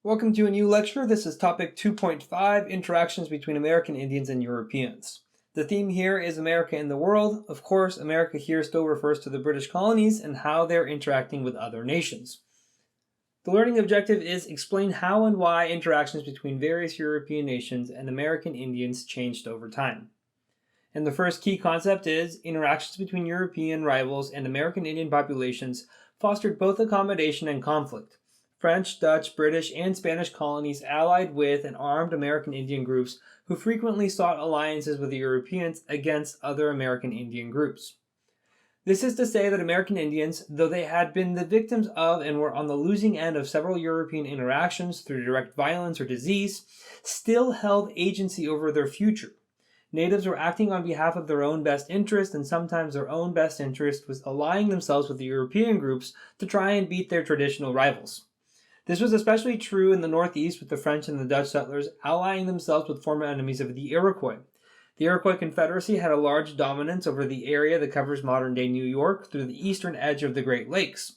Welcome to a new lecture. This is topic 2.5, Interactions between American Indians and Europeans. The theme here is America in the world. Of course, America here still refers to the British colonies and how they're interacting with other nations. The learning objective is explain how and why interactions between various European nations and American Indians changed over time. And the first key concept is interactions between European rivals and American Indian populations fostered both accommodation and conflict. French, Dutch, British, and Spanish colonies allied with and armed American Indian groups who frequently sought alliances with the Europeans against other American Indian groups. This is to say that American Indians, though they had been the victims of and were on the losing end of several European interactions through direct violence or disease, still held agency over their future. Natives were acting on behalf of their own best interest, and sometimes their own best interest was allying themselves with the European groups to try and beat their traditional rivals. This was especially true in the Northeast with the French and the Dutch settlers allying themselves with former enemies of the Iroquois. The Iroquois Confederacy had a large dominance over the area that covers modern-day New York through the eastern edge of the Great Lakes.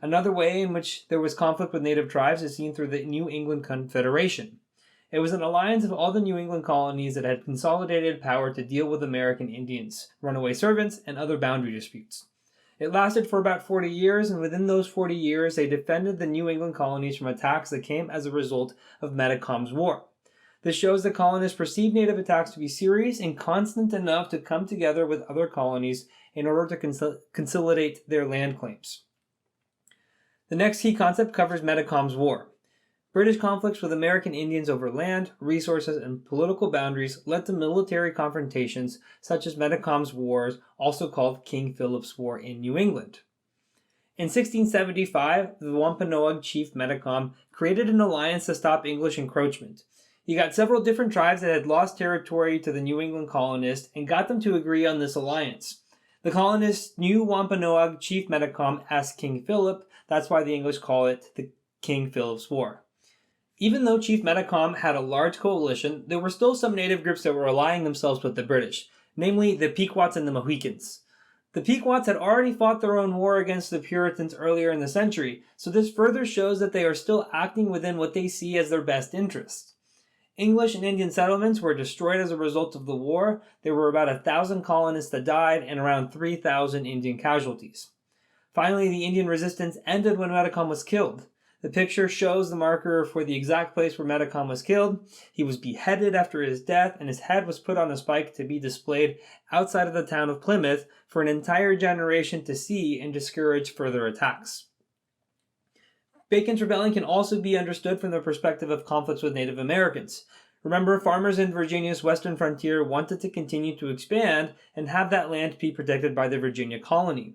Another way in which there was conflict with native tribes is seen through the New England Confederation. It was an alliance of all the New England colonies that had consolidated power to deal with American Indians, runaway servants, and other boundary disputes. It lasted for about 40 years, and within those 40 years, they defended the New England colonies from attacks that came as a result of Metacom's War. This shows that colonists perceived native attacks to be serious and constant enough to come together with other colonies in order to consolidate their land claims. The next key concept covers Metacom's War. British conflicts with American Indians over land, resources, and political boundaries led to military confrontations such as Metacom's Wars, also called King Philip's War in New England. In 1675, the Wampanoag chief Metacom created an alliance to stop English encroachment. He got several different tribes that had lost territory to the New England colonists and got them to agree on this alliance. The colonists knew Wampanoag chief Metacom as King Philip. That's why the English call it the King Philip's War. Even though Chief Metacom had a large coalition, there were still some native groups that were allying themselves with the British, namely the Pequots and the Mohicans. The Pequots had already fought their own war against the Puritans earlier in the century, so this further shows that they are still acting within what they see as their best interests. English and Indian settlements were destroyed as a result of the war. There were about 1,000 colonists that died and around 3,000 Indian casualties. Finally, the Indian resistance ended when Metacom was killed. The picture shows the marker for the exact place where Metacom was killed. He was beheaded after his death, and his head was put on a spike to be displayed outside of the town of Plymouth for an entire generation to see and discourage further attacks. Bacon's rebellion can also be understood from the perspective of conflicts with Native Americans. Remember, farmers in Virginia's western frontier wanted to continue to expand and have that land be protected by the Virginia colony.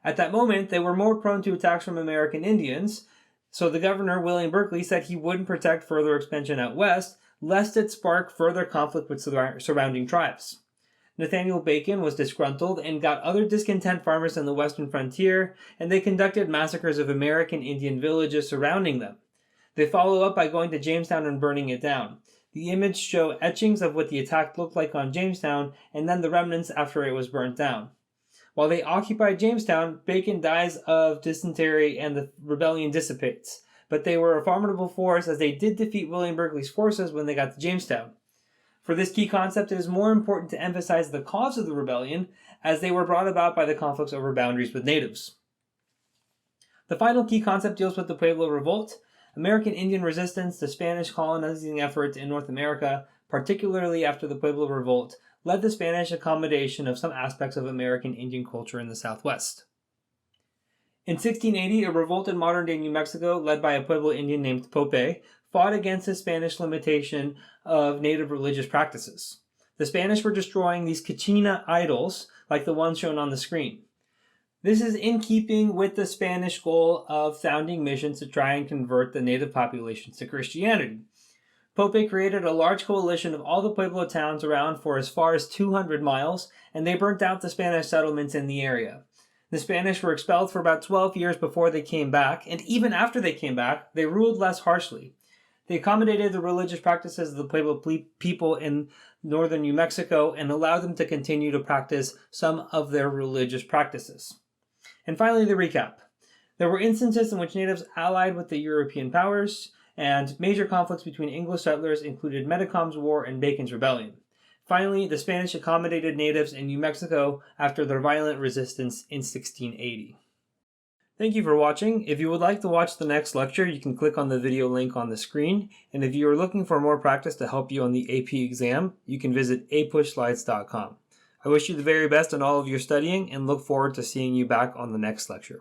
At that moment, they were more prone to attacks from American Indians, so the governor, William Berkeley, said he wouldn't protect further expansion out west, lest it spark further conflict with surrounding tribes. Nathaniel Bacon was disgruntled and got other discontent farmers in the western frontier, and they conducted massacres of American Indian villages surrounding them. They follow up by going to Jamestown and burning it down. The images show etchings of what the attack looked like on Jamestown, and then the remnants after it was burnt down. While they occupied Jamestown, Bacon dies of dysentery and the rebellion dissipates. But they were a formidable force as they did defeat William Berkeley's forces when they got to Jamestown. For this key concept, it is more important to emphasize the cause of the rebellion as they were brought about by the conflicts over boundaries with natives. The final key concept deals with the Pueblo Revolt, American Indian resistance to Spanish colonizing efforts in North America, particularly after the Pueblo Revolt, led to Spanish accommodation of some aspects of American Indian culture in the Southwest. In 1680, a revolt in modern-day New Mexico, led by a Pueblo Indian named Pope, fought against the Spanish limitation of native religious practices. The Spanish were destroying these Kachina idols, like the ones shown on the screen. This is in keeping with the Spanish goal of founding missions to try and convert the native populations to Christianity. Pope created a large coalition of all the Pueblo towns around for as far as 200 miles, and they burnt out the Spanish settlements in the area. The Spanish were expelled for about 12 years before they came back, and even after they came back, they ruled less harshly. They accommodated the religious practices of the Pueblo people in northern New Mexico and allowed them to continue to practice some of their religious practices. And finally, the recap. There were instances in which natives allied with the European powers, and major conflicts between English settlers included Metacom's War and Bacon's Rebellion. Finally, the Spanish accommodated natives in New Mexico after their violent resistance in 1680. Thank you for watching. If you would like to watch the next lecture, you can click on the video link on the screen. And if you are looking for more practice to help you on the AP exam, you can visit apushslides.com. I wish you the very best in all of your studying and look forward to seeing you back on the next lecture.